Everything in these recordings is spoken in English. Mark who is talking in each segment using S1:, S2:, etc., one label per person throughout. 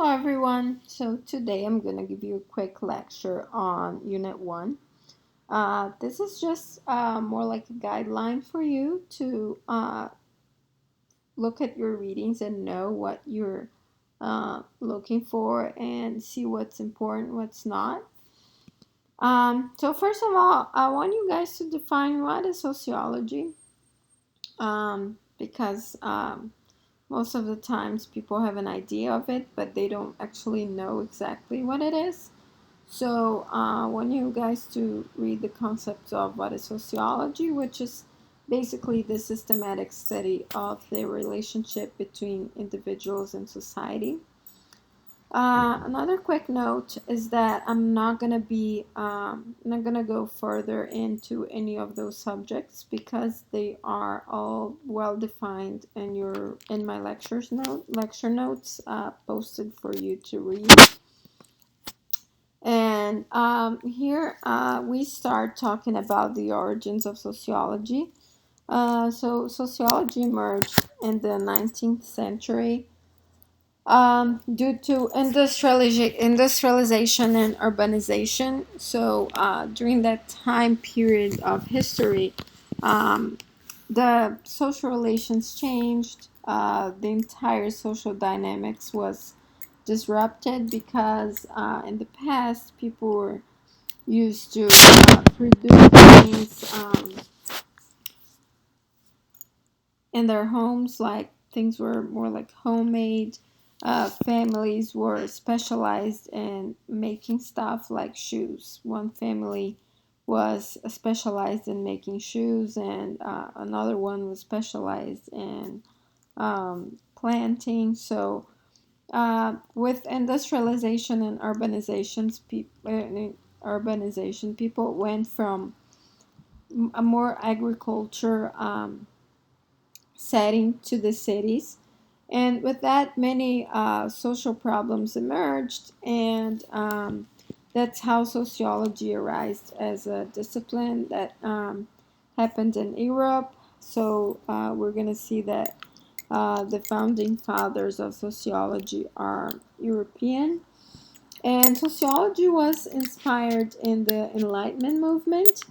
S1: Hello everyone. So today I'm going to give you a quick lecture on Unit 1. This is just more like a guideline for you to look at your readings and know what you're looking for and see what's important, what's not. So first of all, I want you guys to define what is sociology, because most of the times people have an idea of it, but they don't actually know exactly what it is. So I want you guys to read the concepts of what is sociology, which is basically the systematic study of the relationship between individuals and society. Another quick note is that I'm not gonna go further into any of those subjects because they are all well defined in my lecture notes posted for you to read. And here we start talking about the origins of sociology. So sociology emerged in the 19th century due to industrialization and urbanization. So during that time period of history, the social relations changed. The entire social dynamics was disrupted because in the past people were used to produce things in their homes, like things were more like homemade. Families were specialized in making stuff like shoes. One family was specialized in making shoes, and another one was specialized in planting. So with industrialization and urbanization, people went from a more agriculture setting to the cities. And with that, many social problems emerged, and that's how sociology arose as a discipline that happened in Europe. So we're going to see that the founding fathers of sociology are European. And sociology was inspired in the Enlightenment movement.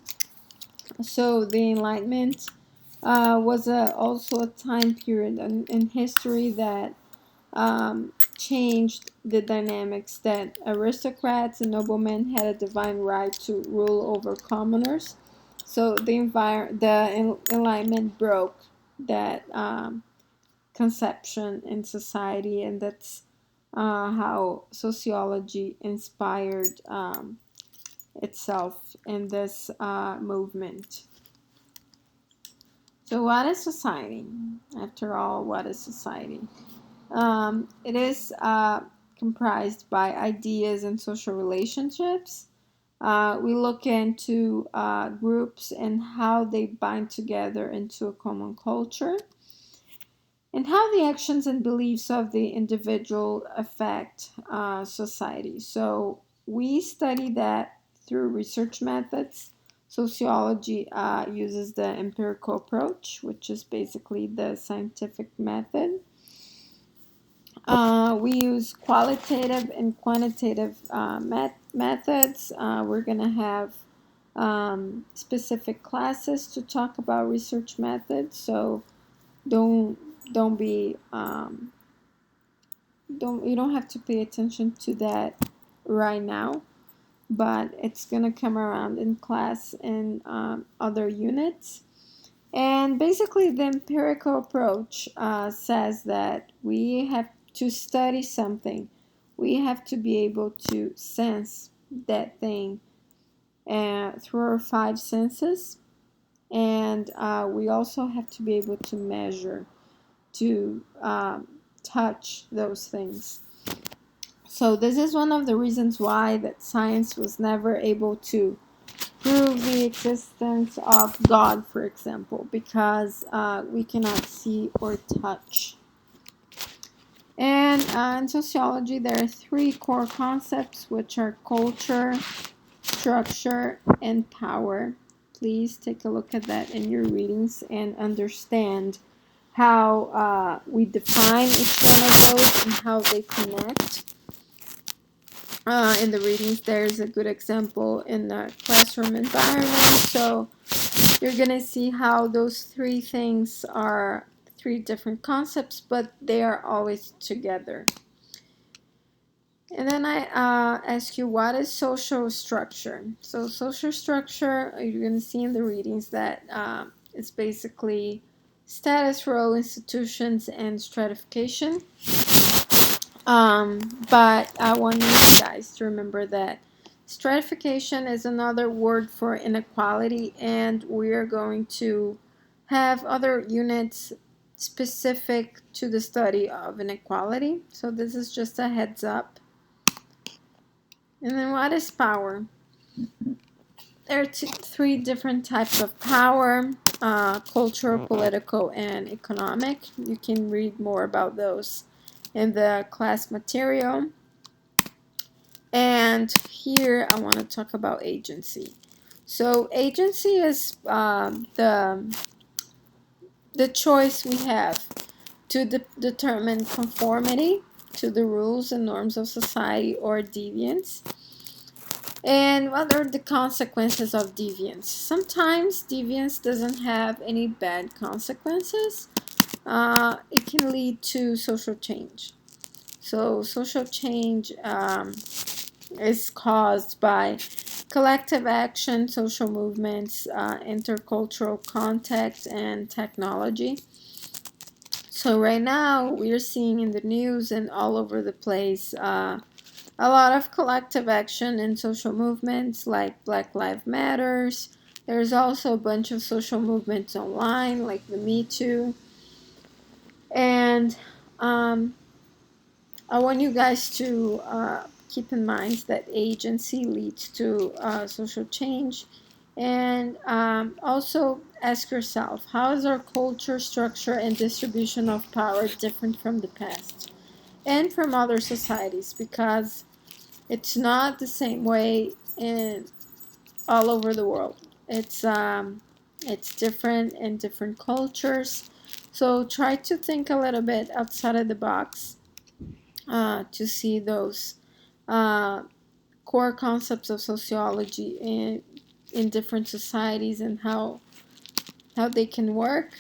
S1: So the Enlightenment was also a time period in history that changed the dynamics, that aristocrats and noblemen had a divine right to rule over commoners. So the Enlightenment broke that conception in society, and that's how sociology inspired itself in this movement. So, what is society? After all, what is society? It is comprised by ideas and social relationships. We look into groups and how they bind together into a common culture, and how the actions and beliefs of the individual affect society. So we study that through research methods. Sociology uses the empirical approach, which is basically the scientific method. We use qualitative and quantitative methods. We're going to have specific classes to talk about research methods, so don't don't be don't you don't have to pay attention to that right now, but it's gonna come around in class in other units. And basically the empirical approach says that we have to study something, we have to be able to sense that thing through our five senses, and we also have to be able to measure, to touch those things. So this is one of the reasons why that science was never able to prove the existence of God, for example, because we cannot see or touch. And in sociology, there are three core concepts, which are culture, structure, and power. Please take a look at that in your readings and understand how we define each one of those and how they connect. in the readings, there's a good example in the classroom environment. So you're going to see how those three things are three different concepts, but they are always together. And then I ask you, what is social structure? So social structure, you're going to see in the readings that it's basically status, role, institutions, and stratification. But I want you guys to remember that stratification is another word for inequality, and we are going to have other units specific to the study of inequality. So this is just a heads up. And then what is power? There are three different types of power: cultural, political, and economic. You can read more about those in the class material. And here I want to talk about agency. So agency is the choice we have to determine conformity to the rules and norms of society or deviance. And what are the consequences of deviance? Sometimes deviance doesn't have any bad consequences. It can lead to social change. So social change is caused by collective action, social movements, intercultural contact, and technology. So right now we're seeing in the news and all over the place a lot of collective action and social movements like Black Lives Matters. There's also a bunch of social movements online like the Me Too. And I want you guys to keep in mind that agency leads to social change. And also ask yourself, how is our culture, structure, and distribution of power different from the past and from other societies? Because it's not the same way in all over the world. It's different in different cultures. So try to think a little bit outside of the box to see those core concepts of sociology in different societies and how they can work.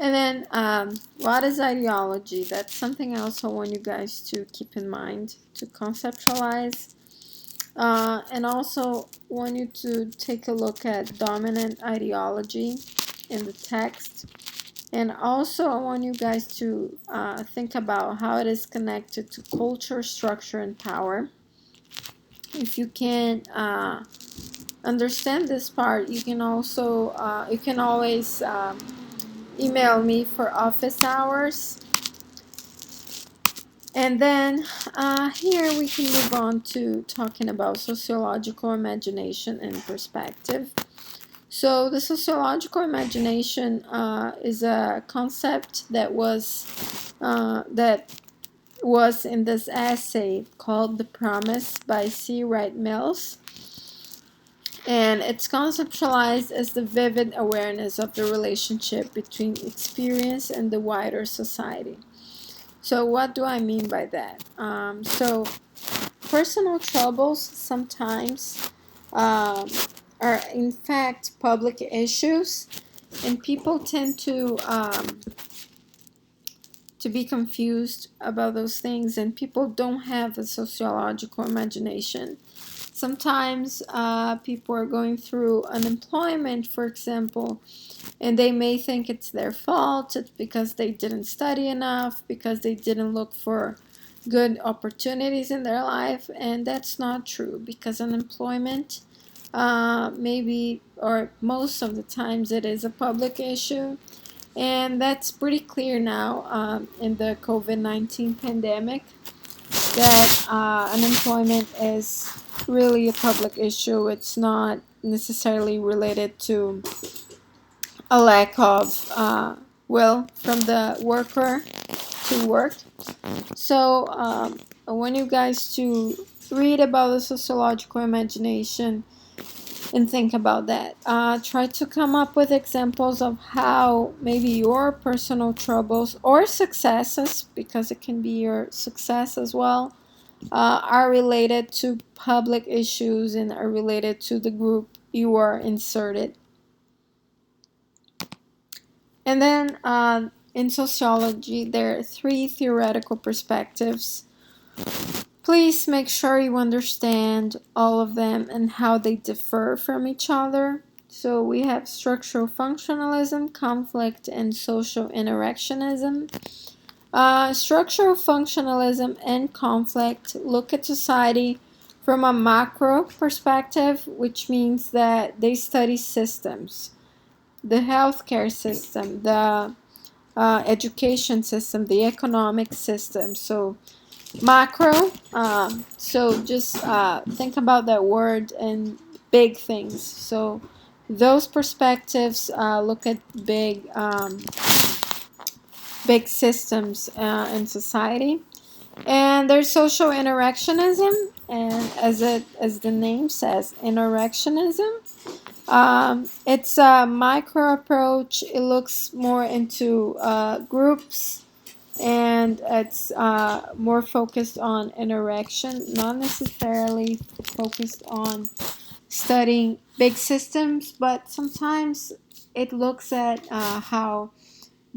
S1: And then what is ideology? That's something else I want you guys to keep in mind, to conceptualize. And also want you to take a look at dominant ideology in the text. And also I want you guys to think about how it is connected to culture, structure, and power. If you can understand this part, you can also you can always email me for office hours. And then here we can move on to talking about sociological imagination and perspective. So the sociological imagination is a concept that was in this essay called The Promise by C. Wright Mills. And it's conceptualized as the vivid awareness of the relationship between experience and the wider society. So what do I mean by that? So personal troubles sometimes are in fact public issues, and people tend to be confused about those things, and people don't have a sociological imagination. Sometimes people are going through unemployment, for example, and they may think it's their fault. It's because they didn't study enough, because they didn't look for good opportunities in their life, and that's not true, because unemployment maybe, or most of the times, it is a public issue, and that's pretty clear now in the COVID-19 pandemic, that unemployment is really a public issue. It's not necessarily related to a lack of will from the worker to work. So I want you guys to read about the sociological imagination and think about that. Try to come up with examples of how maybe your personal troubles or successes, because it can be your success as well, are related to public issues and are related to the group you are inserted. And then in sociology, there are 3 theoretical perspectives. Please make sure you understand all of them and how they differ from each other. So we have structural functionalism, conflict, and social interactionism. Structural functionalism and conflict look at society from a macro perspective, which means that they study systems, the healthcare system, the education system, the economic system. So macro, so just think about that word and big things. So those perspectives look at big systems in society. And there's social interactionism, and as the name says, interactionism. It's a micro approach. It looks more into groups, and it's more focused on interaction, not necessarily focused on studying big systems, but sometimes it looks at how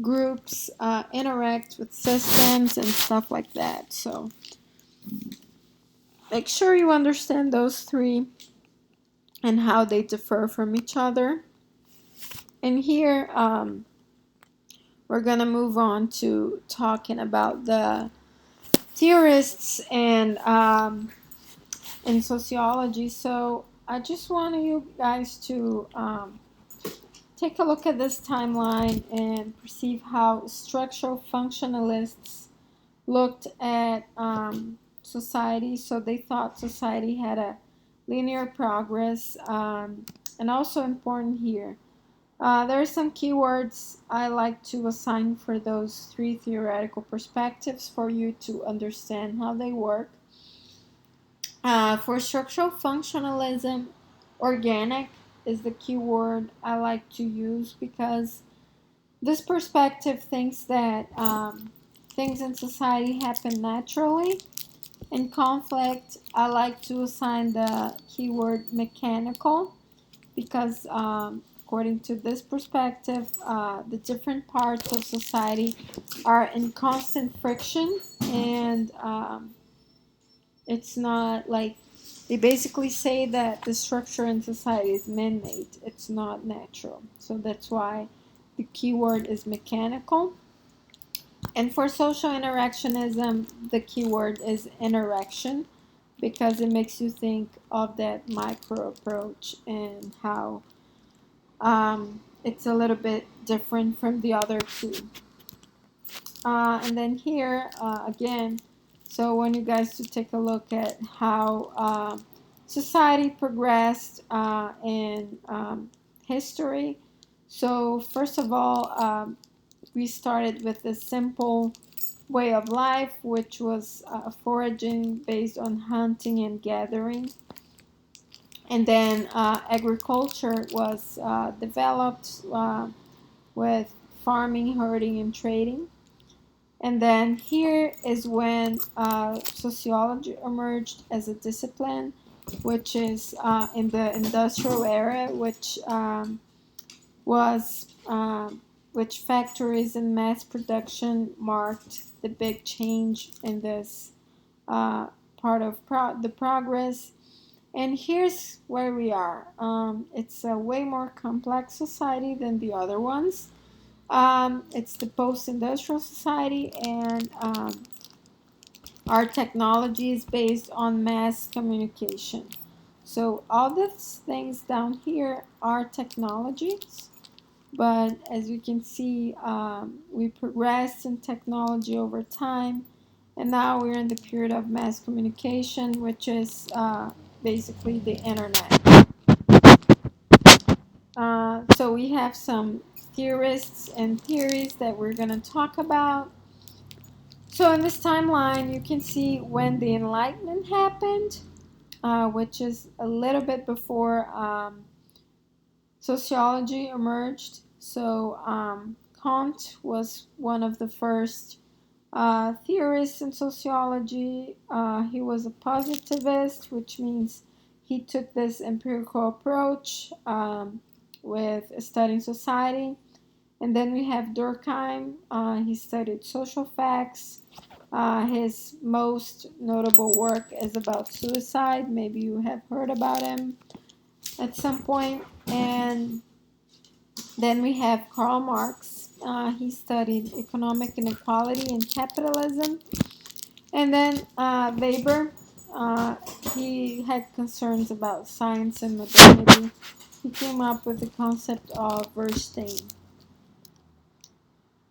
S1: groups interact with systems and stuff like that. So make sure you understand those 3 and how they differ from each other. And here we're going to move on to talking about the theorists and in sociology. So I just want you guys to take a look at this timeline and perceive how structural functionalists looked at society. So they thought society had a linear progress, and also important here. There are some keywords I like to assign for those 3 theoretical perspectives for you to understand how they work. For structural functionalism, organic is the keyword I like to use because this perspective thinks that things in society happen naturally. In conflict, I like to assign the keyword mechanical because according to this perspective, the different parts of society are in constant friction, and it's not like they basically say that the structure in society is man-made. It's not natural. So that's why the keyword is mechanical. And for social interactionism, the keyword is interaction because it makes you think of that micro approach and how it's a little bit different from the other 2. And then here again, so I want you guys to take a look at how society progressed in history. So first of all, we started with a simple way of life, which was foraging based on hunting and gathering. And then agriculture was developed with farming, herding, and trading. And then here is when sociology emerged as a discipline, which is in the industrial era, was which factories and mass production marked the big change in this part of the progress. And here's where we are. It's a way more complex society than the other ones. It's the post-industrial society, and our technology is based on mass communication. So all these things down here are technologies, but as you can see, we progressed in technology over time, and now we're in the period of mass communication, which is basically the internet. So we have some theorists and theories that we're going to talk about. So in this timeline, you can see when the Enlightenment happened, which is a little bit before sociology emerged. So Kant was one of the first theorist in sociology. He was a positivist, which means he took this empirical approach with studying society. And then we have Durkheim. He studied social facts. His most notable work is about suicide. Maybe you have heard about him at some point. And then we have Karl Marx. He studied economic inequality and capitalism. And then Weber, he had concerns about science and modernity. He came up with the concept of Verstehen.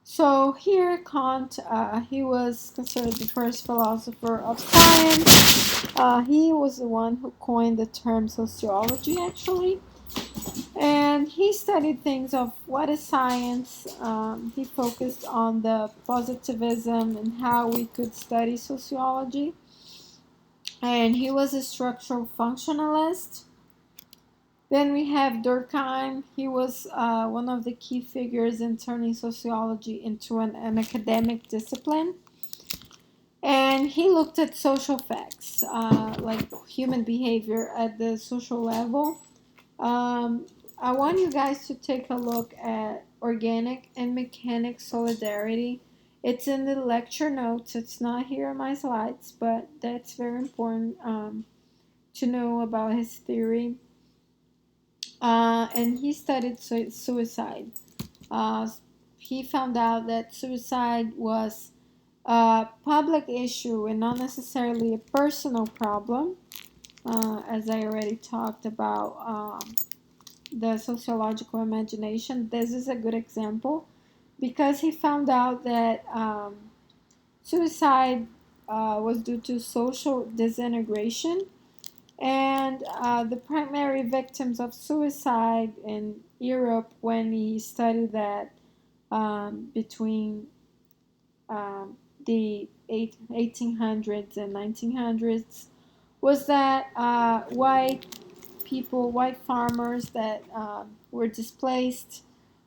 S1: So here Kant, he was considered the first philosopher of science. He was the one who coined the term sociology, actually. And he studied things of what is science. He focused on the positivism and how we could study sociology. And he was a structural functionalist. Then we have Durkheim. He was one of the key figures in turning sociology into an academic discipline. And he looked at social facts, like human behavior at the social level. I want you guys to take a look at organic and mechanic solidarity. It's in the lecture notes. It's not here on my slides, but that's very important to know about his theory. And he studied suicide. Uh, he found out that suicide was a public issue and not necessarily a personal problem, as I already talked about. The sociological imagination. This is a good example because he found out that suicide was due to social disintegration, and the primary victims of suicide in Europe, when he studied that between the 1800s and 1900s, was that white people, white farmers that were displaced,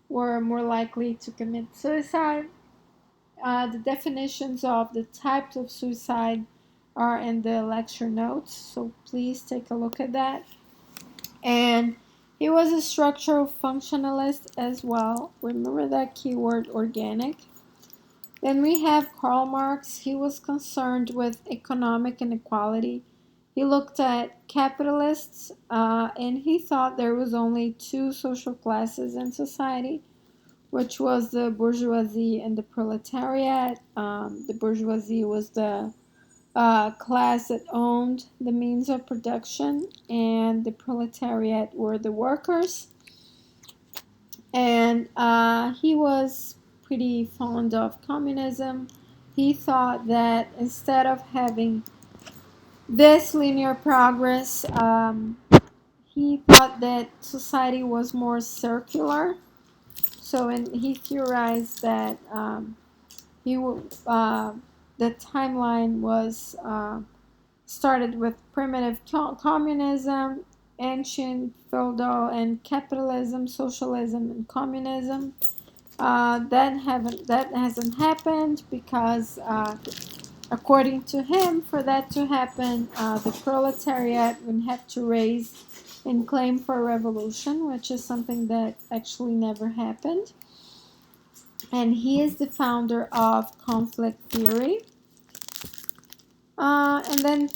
S1: were more likely to commit suicide. The definitions of the types of suicide are in the lecture notes, so please take a look at that. And he was a structural functionalist as well. Remember that keyword, organic. Then we have Karl Marx. He was concerned with economic inequality. He looked at capitalists, and he thought there was only two social classes in society, which was the bourgeoisie and the proletariat. The bourgeoisie was the class that owned the means of production, and the proletariat were the workers. And he was pretty fond of communism. He thought that instead of having this linear progress, he thought that society was more circular. So, and he theorized that the timeline was started with primitive communism, ancient feudal and capitalism, socialism and communism. That hasn't happened because, according to him, for that to happen, the proletariat would have to raise and claim for a revolution, which is something that actually never happened. And he is the founder of conflict theory. And then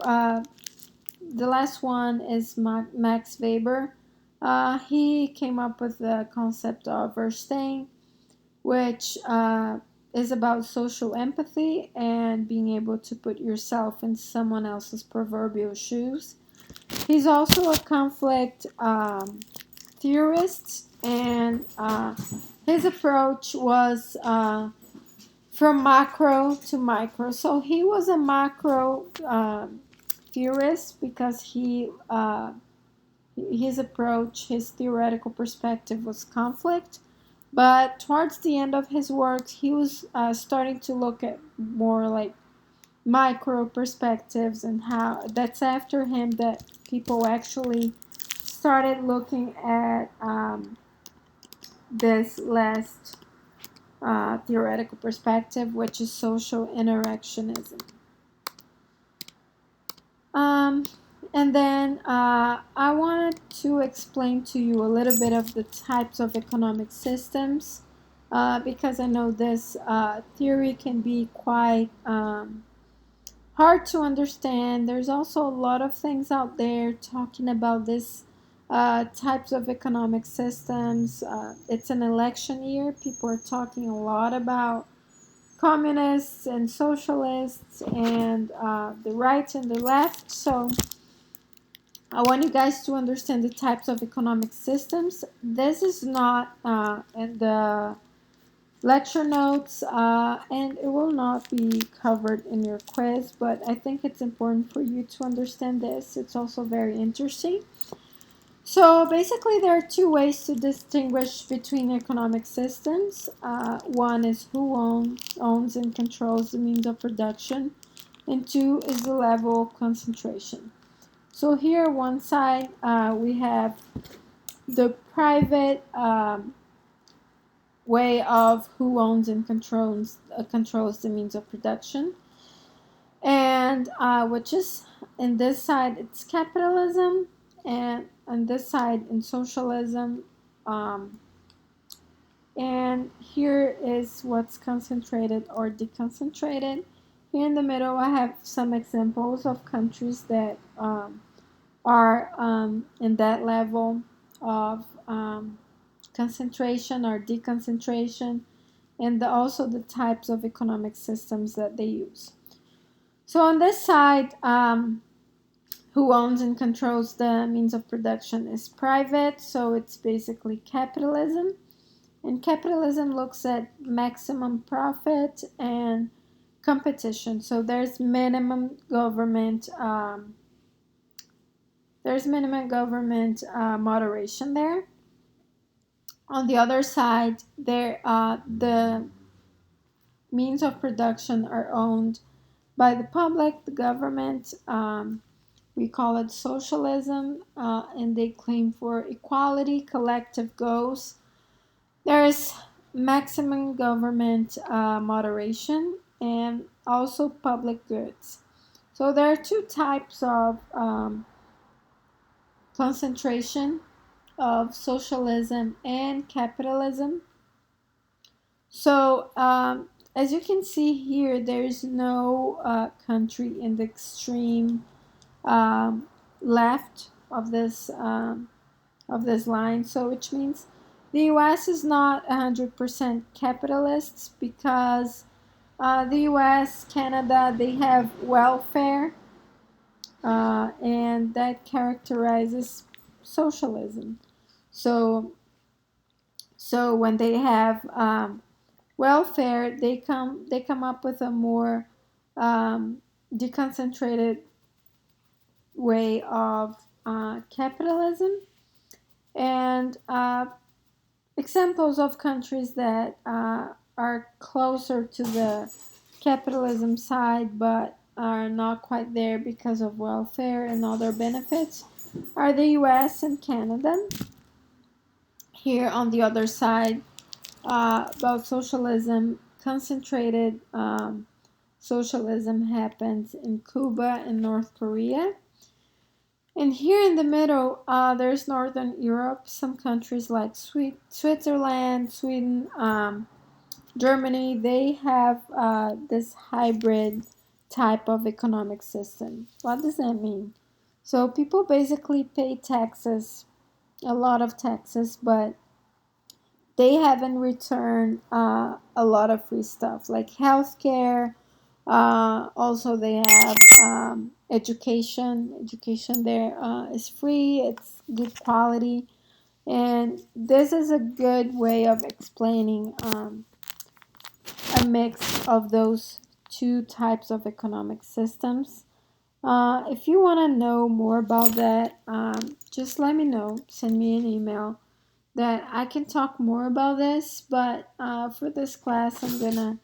S1: the last one is Max Weber. He came up with the concept of Verstehen, which is about social empathy and being able to put yourself in someone else's proverbial shoes. He's also a conflict theorist, and his approach was from macro to micro. So he was a macro theorist because his approach, his theoretical perspective was conflict. But towards the end of his work, he was starting to look at more like micro perspectives, and how that's after him that people actually started looking at this last theoretical perspective, which is social interactionism. Um, and then I wanted to explain to you a little bit of the types of economic systems, because I know this theory can be quite hard to understand. There's also a lot of things out there talking about this types of economic systems. It's an election year. People are talking a lot about communists and socialists and the right and the left. So I want you guys to understand the types of economic systems. This is not in the lecture notes, and it will not be covered in your quiz, but I think it's important for you to understand this. It's also very interesting. So basically, there are two ways to distinguish between economic systems. One is who owns and controls the means of production, and two is the level of concentration. So here, one side, we have the private way of who owns and controls the means of production, and which is in this side it's capitalism, and on this side in socialism. And here is what's concentrated or deconcentrated. Here in the middle, I have some examples of countries that are in that level of concentration or deconcentration, and also the types of economic systems that they use. So on this side, who owns and controls the means of production is private, so it's basically capitalism. And capitalism looks at maximum profit and competition. So there's minimum government moderation there. On the other side, the means of production are owned by the public, the government. We call it socialism, and they claim for equality, collective goals. There's maximum government moderation and also public goods. So there are two types of concentration of socialism and capitalism. So as you can see here, there's no country in the extreme left of this line. So which means the U.S. is not 100% capitalists, because the U.S., Canada, they have welfare, and that characterizes socialism. So when they have welfare, they come up with a more deconcentrated way of capitalism. And examples of countries that are closer to the capitalism side but are not quite there because of welfare and other benefits are the US and Canada. Here on the other side, about socialism, concentrated socialism happens in Cuba and North Korea. And here in the middle, there's Northern Europe, some countries like Switzerland, Sweden, Germany. They have this hybrid type of economic system. What does that mean? So people basically pay taxes, a lot of taxes, but they have in return a lot of free stuff like healthcare. Also, they have education. Education there is free. It's good quality, and this is a good way of explaining a mix of those two types of economic systems. If you want to know more about that, just let me know. Send me an email that I can talk more about this. But for this class, I'm gonna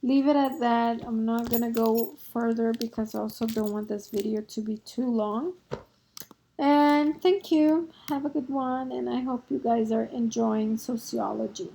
S1: leave it at that. I'm not gonna go further because I also don't want this video to be too long. And thank you. Have a good one, and I hope you guys are enjoying sociology.